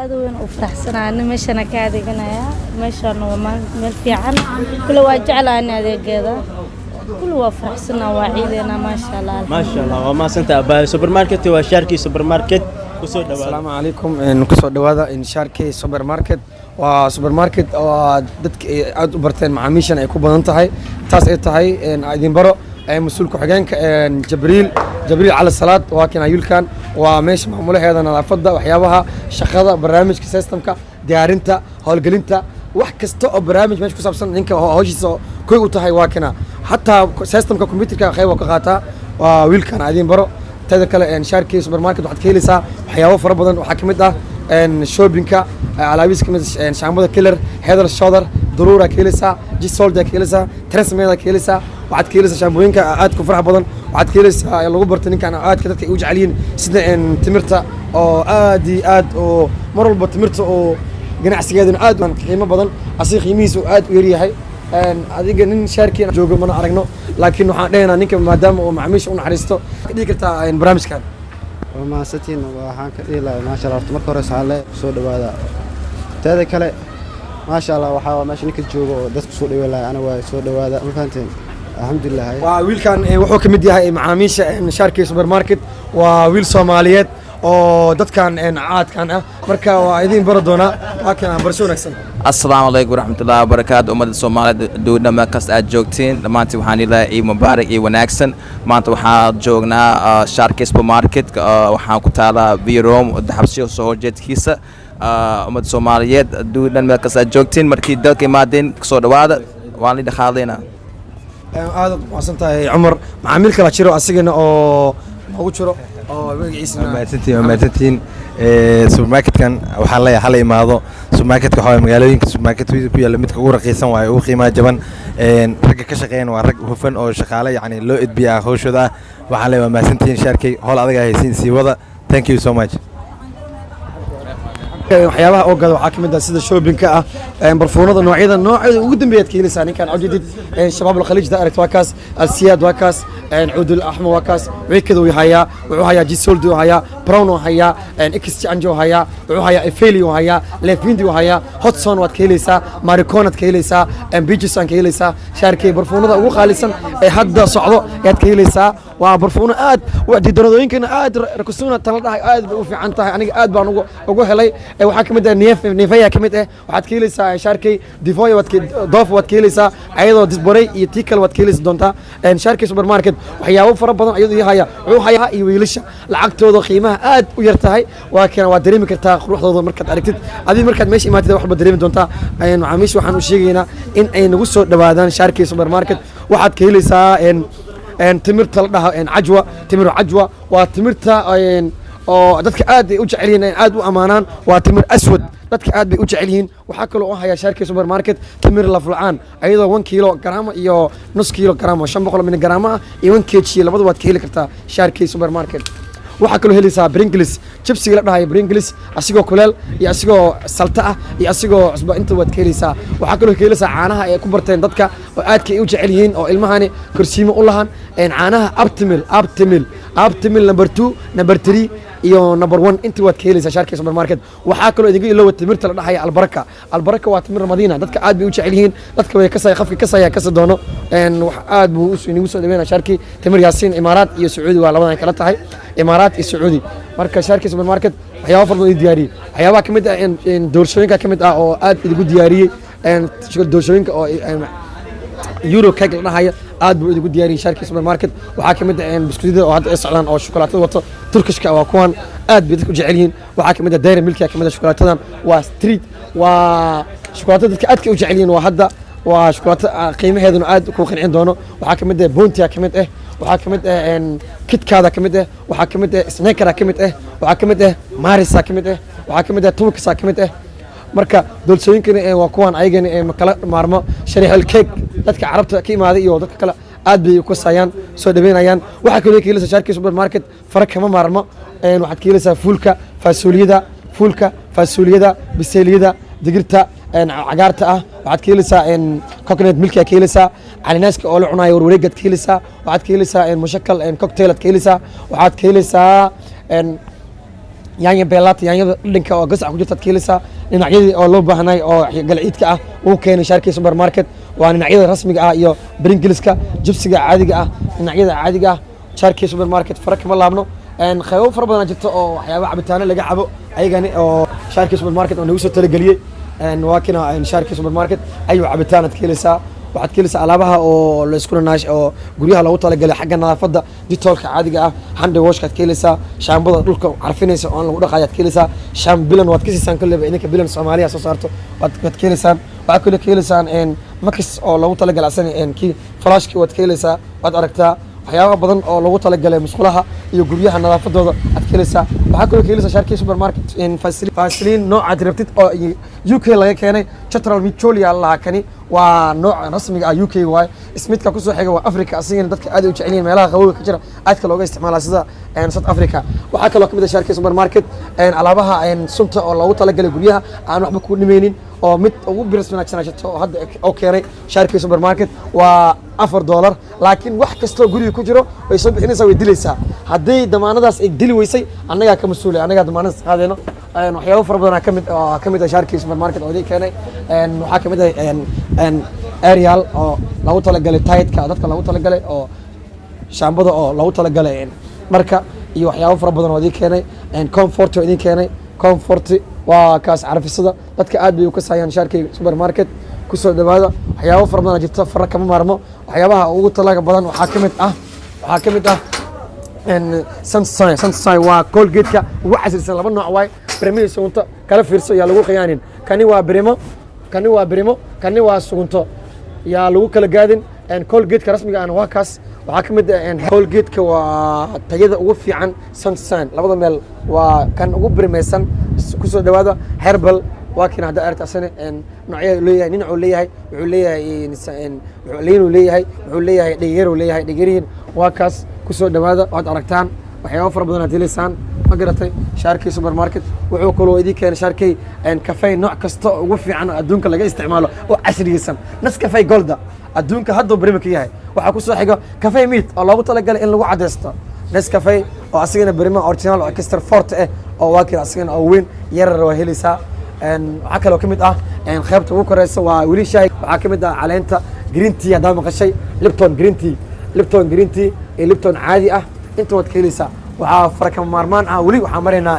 هذا وين أفرحنا أنا مش أنا كذا جنايا مش أنا وما في عن كل واجعل أنا هذا كذا كل وفرحنا وعيدنا ما شاء الله ما شاء الله وما سنت أبا سوبر ماركت وشاركي سوبر ماركت السلام عليكم نكسو دوادا إن شاركي سوبر ماركت وسوبر ماركت ودتك أد برتين معاميشنا يكون بنتهاي تاس إتهاي إن عايدين برا مسؤول كحجان جبريل على الصلاة وكان يلكن ومش معمولة هذا نافضة وحيابها شخصة برنامج كسيستمك ديارنتا هالجلنتا وحكستو برنامج مش كسبسن إنك هوجي سو كوي وتهاي واكنا حتى سيستمك كمبيوتر كخير وكقاتا ويلكن عايدين برا تذكر إن شاركي سوبر ماركت واحد كيلسا وحيابه فربضن وحكمتها إن شوبينكا على ويسك إن شامبو كيلر هذا الشادر ضرورة كيلسا جي سولدا كيلسا ترسميدا كيلسا وعد كيلسا شامبوينكا عاد كفرح بدن وعد كيلسا يلا برتنين كان عاد كذا يوجع علين سيدنا إن تمرتا أو آد أو مرة بتمرتا أو جناح سجاد عاد قيمة بدن أصيغ يميس وعاد ويريحي إن هذه جنين شاركين جوجل ما نعرفنا لكنه حقنا نيك ما دام ومعميش ونحرسته دي كرتا إن برامج كان وما ستين وحنك إلا ما شاء الله تمر كورس على سود هذا تذكر ما شاء الله وحاول ماشي نيك جوجو دتك سود ولا أنا وسود هذا ما فهمتين الحمد لله وويل كان وحوك مديها معاميش إن شاركي سوبر ماركت وويل صوماليات oo dadkan caadkan ah marka waa idin baradona waana barasho wanaagsan Assalamu alaykum warahmatullahi wabarakatuh ummadda Soomaaliyeed duudama kasta aad joogtiin dhamaantii waxaan ilaahay mubaarak iyo wanaagsan maanta waxaan joognaa Sharkey Supermarket waxaan ku taalaa Virom dahabshiyo soo horjeedkiisa ummadda Soomaaliyeed duudama kasta aad joogtiin markii dalka imaadeen soo dhawaada waan la dhaqaaleena aad waxaan tahay Umar macaamil kala jiro asigana oo ugu jiro ماتتين سوبر ماركت كان وحلا حلا يماضو سوبر ماركت كحوي مقالين سوبر ماركت ويا لميت كورة قيسان وقيمة جبان رجع كشقين ورجع هفن أو شغالة يعني لو إدبيع خوش ذا وحلا ماتتين شركة هول هذا جاي سين سيوضا thank you so much waxyaabaha oo gado waxa kamid ah sida shopping-ka ah barfuunada noocyada ugu dambeeyay kiilisa ninkan codidid shabaab al-khaliij da aragtay kaas al-siyad waa kaas عود الأحمر وكاس ويكذو هيا وهيا جيسولدو هيا براونو هيا إكستشانجو هيا وهيا إفيليو هيا ليفينديو هيا هوتسون واتكيليسا ماريكونات كيليسا بيجسان كيليسا شاركي برفونة وخالصا حد صعدو ياتكيليسا وبرفونة آد وعدي درودين كنا آد ركسونا تلقى آد وفي عنتها يعني آد بانو أقول لي وحكم ده نيفيا كمده واتكيليسا شاركي ديفوي واتكي ضاف واتكيليسا أيضا ديسبوري يتيكل واتكيليسا دونتا شاركي سوبر ماركت waxyaabo fara badan ayuu yahay wuxuu iyo wiilasha lacagtooda qiimaha aad u yartahay waa kan waa dareemi kartaa quruxdooda markaad aragtid adii markaad meesha imaatid wax ba dareemi doontaa ayaan macaamiish waxaan u sheegaynaa in ay nagu soo dhawaadaan Sharkey Super Market waxaad ka helaysaa timirta la dhaho timir cajwa waa timirta oo dadka aad ay u jecel yihiin aad u amaanaan waa timir aswad dadka aad bay u jecel yihiin waxa kale oo haya Sharkey Super Market timir la fulcaan ayadoo 1 kilogram iyo nus kilogram oo 500 mg iyo 1 kg labadu waad ka heli kartaa Sharkey Super Market waxa kale helaysaa Pringles chipsiga la dhahay Pringles asigoo kuleel iyo asigoo salta ah iyo asigoo cusba inta waad ka helaysaa waxa kale ka helaysaa caanaha ay ku barteen dadka oo aad ka u jecel yihiin oo ilmahani kursiimo u lahan caanaha Aptamil number 2 number 3 iyo number 1 inta waad ka helaysaa Sharkey Super Market waxa kale idinka ilaa timirta la dhahay albaraka waa timir Madiina dadka aad bay u jecel yihiin dadka way ka say doono wax aad buu u soo dhaweynaa Sharkey timir Yaasiin Imaaraat iyo Sacuudi waa labadan kala tahay Imaaraat iyo Sacuudi marka Sharkey Super Market waxyaabo fara badan diyaariyay waxyaabaha kamid ah in doorsooyinka kamid ah oo aad idigu diyaariyay doorsooyinka oo euro cake la dhahay aad buu idigu diyaariyay Sharkey Super Market waxa kamid ah biskuudada oo hadda ay socdaan oo shukulaatada wato Turkishka waa kuwan aad bay dadku jecel yihiin waxa kamid ah Dairy Milk kamid ah shukulaatadan waa street waa shukulaatada dadka aad ka u jecel yihiin waa hadda waa shukulaato qiimaheeduna aad ku qancin doono waxa kamid ah Bounty kamid ah waxa kamid ah KitKat kamid ah waxa kamid ah Snicker kamid ah waxa kamid ah Marisa kamid ah waxa kamid ah Twix kamid ah marka dulsooyinkana waa kuwan ayagana kala maarmo shariixal cake dadka carabta ka imaaday iyo dadka kale aad bay ku sayaan soo dhaweynayaan waxa kale oo kiilasa Sharkey Super Market faraq kama maarmo waxaad kiilasa fuulka faasuliyada biseeliyada digirta cagaarta ah waxaad kiilasa coconut milk ka kiilasa calinaaska oo la cunayo wareegad kiilasa waxaad kiilasa mushakal cocktail kiilasa waxaad kiilasa yaanya beelaata yaanyada dhanka oo gasac ku jirta ka helaysaa dhinacyadii oo loo baahnay oo galciidka ah uu keenay Sharkey supermarket waa dhinacyada rasmiga ah iyo Pringleska jibsiga caadiga ah dhinacyada caadiga ah Sharkey supermarket faraq ma laabno qaybo fara badan jirto oo waxyaabo cabitaano laga cabo ayagani oo Sharkey supermarket oo nagu soo talagaliyay waa kina Sharkey supermarket ayuu cabitaan ka helaysaa waxaad ka helaysaa alaabaha oo la isku naash oo guryaha loogu talagalay xagga nadaafadda ditoolka caadiga ah hand washka ka helaysaa shaambada dhulka carfinaysa oo lagu dhaqayo ka helaysaa shaam bilan waad ka siisaan kulleeba inka bilan Soomaaliya soo saarto waad ka helaysaan waxa kale ka helaysaan max oo loogu talagalay asan ki flashki waad ka helaysaa waad aragtaa waxyaabo badan oo lagu talagalay musqulaha iyo guryaha nadaafadooda aad ka helaysaa waxa kale ka helaysaa Sharkey supermarket Vaseline nooca dirabtid oo UK laga keenay Chatral Micholia la kani waa nooc rasmiga ah UK way ismidka ku soo xiga waa Africa asigana dadka aad u jecel yihiin meelaha qabowga ka jira aadka looga isticmaalaa sida South Africa waxa kale oo kamid ah Sharkey supermarket alaabaha sunta oo loogu talagalay guryaha aan waxba ku dhimeynin oo mid ugu birismanaagsanaashato oo hadda oo keenay Sharkey supermarket waa $4 laakiin wax kasta guriga ku jiro way soo bixinaysaa way dilaysaa haddii damaanadaas ay dili weysay annaga ka mas'uul annaga damaanadaas qaadayno waxyaabo fara badan ka mid ah Sharkey supermarket oo ay keenay waxa kamid ah Arial oo lagu talagalay taydka dadka lagu talagalay oo shaambada oo lagu talagalay marka iyo waxyaabo fara badan oo ay keenay comfort oo ay keenay comfort waa kaas carfisada dadka aad bay u ka saayaan Sharkey supermarket ku soo dhawaada waxyaabo fara badan jirta fara kama maarmo waxyaabaha ugu talaga badan waxaa kamid ah Sunshine waa Colgate-ka ugu casirsan laba nooc waay Premier sugunta kala fiirso yaa lagu qiyaanin kani waa Brimo kani waa sugunto yaa lagu kala gaadin Colgate-ka rasmiga ah waa kaas waxaa kamid ah Colgate-ka waa tayada ugu fiican Sunshine labada meel waa kan ugu brimeysan ku soo dhawaada Herbal waa kina hadda aragta asana noocyada leeyahay nincu leeyahay wuxuu leeyahay dhigiriin waa kaas ku soo dhawaada waad aragtaan waxyaabo fara badan aad helaysaan ma garatay Sharkey supermarket wuxuu kaloo idin keenay Sharkey cafe nooc kasta ugu fiican adduunka laga isticmaalo oo casriyeysan Nescafe Gold adduunka hadda Brimo ka yahay waxa ku soo xiga cafe meat oo loogu talagalay in lagu cadeysto Nescafe oo asigana Brimo original oo extra forte oo waa kina asigana oo weyn yar waa helaysaa waxa kale oo kamid ah qaybta ugu koreysa waa wili shaay waxa kamid ah caleenta green tea hada maqashay Lipton green tea iyo Lipton caadi ah inta wad ka helaysaa waxa farka maarmaan ah wili waxa mareynaa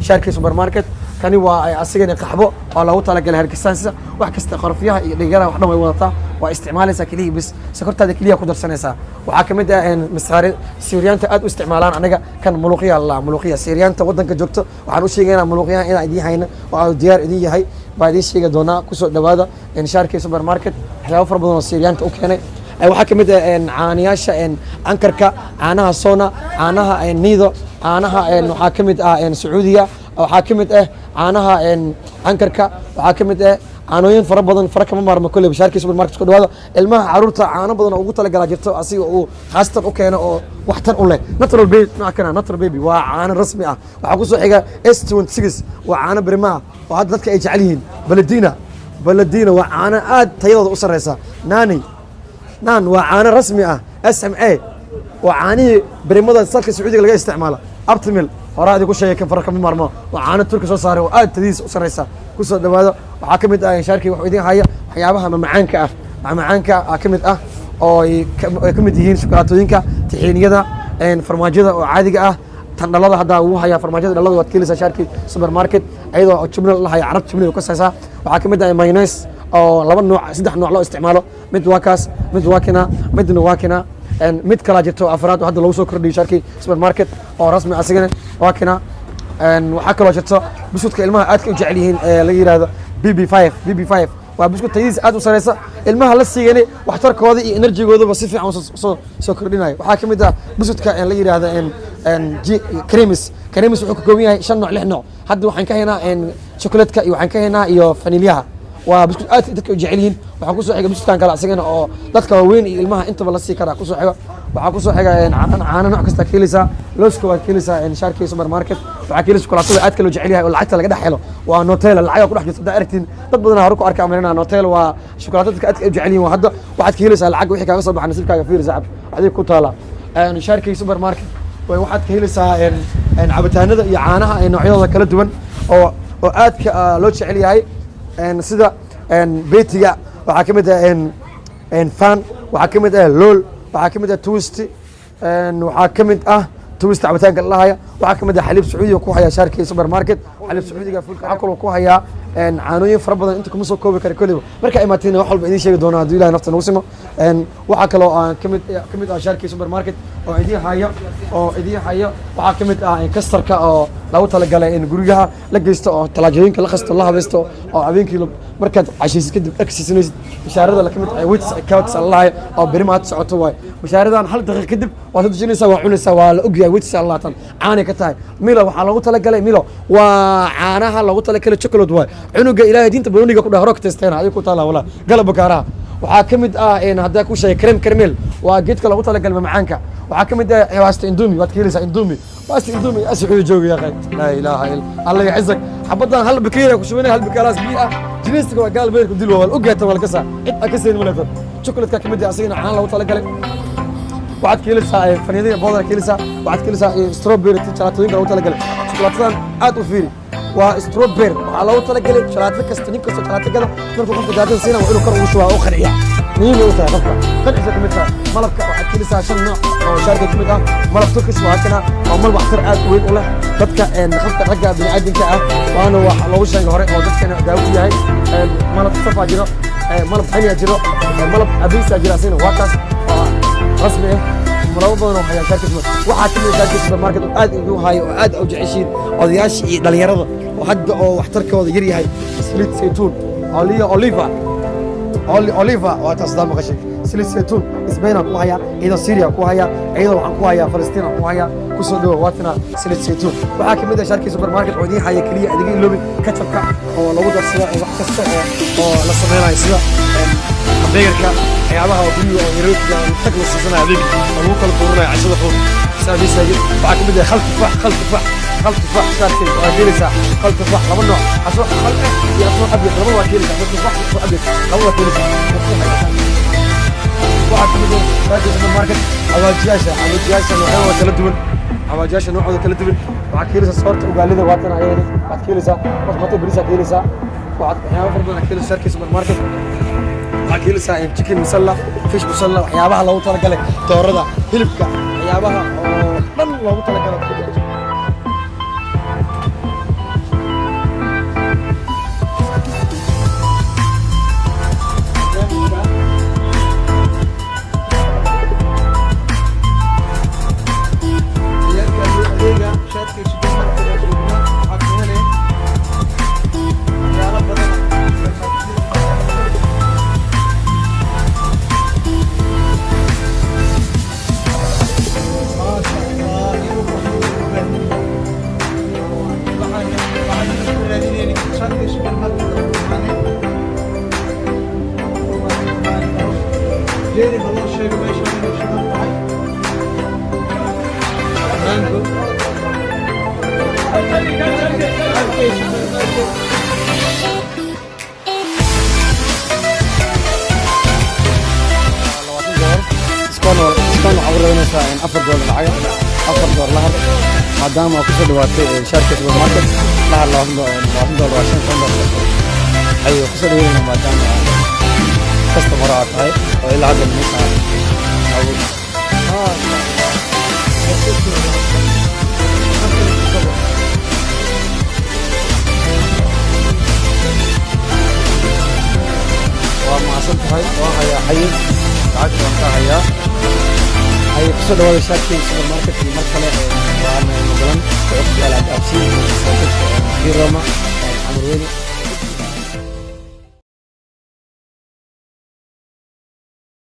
Sharkey supermarket kani waa asigana qaxbo oo lagu talagalay hargeysa wax kasta qorfiyaha iyo dhigaraha wax dhan way wadataa waa isticmaalaysaa kaliya bis sokortaada kaliya ku darsanaysaa waxa kamid ah masxaari Syrianta aad u isticmaalaan anaga kan muluqiya Syrianta wadanka joogto waxaan u sheegaynaa muluqiyaha inaan idin hayno oo diyaar idin yahay baa idin sheegi doonaa ku soo dhawaada Sharkey supermarket waxyaabo fara badan oo Syrianta u keenay waxa kamid ah caanayaasha ankarka caanaha Sona caanaha Nido caanaha waxa kamid ah Sacuudiga waxa kamid ah caanaha ankarka waxa kamid ah caanooyin fara badan fara kama maarmo kulli Sharkey supermarket ku dhawaada ilmaha caruurta caano badan oo ugu talagalay jirto asiga oo khaasatan u keeno oo waxtar u leh natural baby waa caano rasmi ah waxa ku soo xiga S26 waa caano Brimo oo hadda dadka ay jecel yihiin Baladina waa caano aad tayadooda u sareysa naan waa caano rasmi ah SMA waa caanihii Brimoda salka Sacuudiga laga isticmaalo Optimal horaadi ku sheegay kan fara kama maarmo waa caano Turki soo saaray oo aad tadiis u sareysa ku soo dhawaado waxa kamid ah Sharkey wax idin haya waxyaabaha macaanka kamid ah oo ay kamid yihiin shukulaatooyinka tixiiniyada farmaajada oo caadiga ah tan dhalada hadda uu haya farmaajada dhalada waad keenaysaa Sharkey supermarket ayadoo jubna la haya carab jubna ka saysa waxa kamid ah mayonnaise oo laba nooc saddex nooc loo isticmaalo mid waa kaas mid waa kina midna waa kina mid kala jirto afraad hadda lagu soo kordhiyay Sharkey supermarket oo rasmi asigana waa kina waxa kale oo jirto buskudka ilmaha aad ka jecel yihiin la yiraahdo BB5 waa buskut tayadiis aad u sareysa ilmaha la siigane waxtarkooda iyo energy-gooda si fiican soo kordhinayo waxa kamid ah buskudka la yiraahdo creamis wuxuu ka kooban yahay 5 nooc 6 nooc hadda waxaan ka haynaa chocolate-ka iyo waxaan ka haynaa iyo vanilyaha waa buskut aad dadka u jecel yihiin waxa ku soo xiga buskutkan kala asagana oo dadka waaweyn iyo ilmaha intaba la sii kara ku soo xiga waxa ku soo xiga caano nooc kasta ka helaysaa looska waa ka helaysaa Sharkey supermarket waxa ka helaysaa chocolate aad kala jecel yahay oo lacagta laga dhex helo waa Nutella lacag ku dhex jirto da aragtiin dad badan hore ku arkaa amarina Nutella waa chocolate dadka aad ka jecel yihiin hadda waxaad ka helaysaa lacag wixii kaaga soo baxay nasiibkaaga fiir saaxib adii ku taala Sharkey supermarket waxaad ka helaysaa cabitaanada iyo caanaha ee noocyadooda kala duwan oo aadka loo jecel yahay sida beetiga waxaa ka mid ah fan waxaa ka mid ah lool waxaa ka mid ah twist waxaa ka mid ah twist cabitaanka la lahaya waxaa ka mid ah xaliib sacuudiga ku haya shaarkii supermarket xaliib sacuudiga fulka waxaa kaloo ku haya caanooyin fara badan inta kuma soo koobi kara koliba marka imaatiin wax walba idiin sheegi doona haddii ilahay nafta nagu simo waxaa kaloo ka mid ah shaarkii supermarket oo idiin hayo waxaa ka mid ah kastarka oo lagu talagalay in guryaha la geysto oo talaajooyinka la qasto la habaysto oo habeenkii markaad cashaysid kadib dhagsiisanaysid bashaarada la ka mid ah wits accounts allahay oo berima had socoto waay bashaaradan hal daqiiq kadib waad ka dujinaysaa waa cunaysaa waa la ogyahay wits allaatan caanay ka tahay milo waxaa lagu talagalay milo waa caanaha lagu talagalay chocolate waay cunuga ilaahay diinta banoniga ku dhaaro ka teesteena ayuu ku taala walaa galab bakaaraha waxaa ka mid ah haddaa ku sheegay creme caramel waa geedka lagu talagalay mamacaanka waxaa ka mid ah waasta indomi waad ka helaysaa indomi waasta indomi asixuu jooga yaa qayb laa ilaaha illa allah yaxzak xabadan hal bakeeriya ku shubanay hal bakaalaas biyo ah jiniiska waa gaal beerku dil waa ogaata wala kasa cid ka seen malaatan chocolate ka mid ah asagana caan lagu talagalay waxaad ka helaysaa faniidada boodar ka helaysaa waxaad ka helaysaa strawberry chalaatooyinka lagu talagalay chocolatedan aad u fiiri waa strawberry waxaa loogu talagalay shalaato kasta nin kasta shalaato gada markuu qofka daadada siina waa inuu kor ugu shubaa oo qanciya muhiim u tahay qofka qanciisa ka mid tahay malabka waxaad ka helaysaa 5 nooc oo shaarka ka mid ah malab turkish waa kana waa malab waxtar aad u weyn u leh dadka qofka ragga bini'aadinka ah waana wax loogu sheegay hore oo dadkana daawo u yahay malab safaa jiro malab xaniya jiro malab abiisa jiro asina waa kaas rasmi ah malabo badan oo haya shaarka waxaa ka mid ah shaarka supermarket oo aad ugu hayo oo aad u jeceshiin odayaasha iyo dhalinyarada oo hadda oo waxtarkooda yar yahay saliid saytuun oliva waa taas daa maqashay saliid saytuun isbayna ku haya ciidan Syria ku haya ciidan waxaan ku haya Palestine ku haya ku soo dhaw waatana saliid saytuun waxaa ka mid ah shaarkii supermarket oo idin haya kaliya adiga iloobi ketchup-ka oo lagu darsado wax kasta oo la sameeyo sida hamburgerka waxyaabaha oo guriga oo yaroodka tag la siisanayo adeeg oo lagu kala duuranayo cashada fudud saadiisa waxaa ka mid ah khal tufaax shaarkii waa geelisa khal tufaax laba nooc asoo khal iyo asoo abyad laba waa geelisa tufaax asoo abyad laba waa geelisa waxaa ka mid ah shaarkii supermarket awaajiyaasha noocyadooda kala duwan awaajiyaasha noocooda kala duwan waxaa ka helisa soorta ugaalida waatan ayayna waxaad ka helisa basmati bariisa ka helisa waxaad waxyaabo fara badan ka helisa shaarkii supermarket waxaa ka helisa chicken masala fish masala waxyaabaha loogu talagalay doorada hilibka waxyaabaha oo dhan loogu talagalay $4 lahar maadaama ku soo dhawaatay shaarka supermarket lahar $20 waa $5 ayuu ku soo dhaweynaa maadaama customer aad tahay oo ilaa hadda meesha waa maasan tahay waa hayaa xayir lacagta waan ka hayaa ay ku soo dhawaada shaarkii supermarket iyo mar kale waana magalan oo ku yaala absi Roma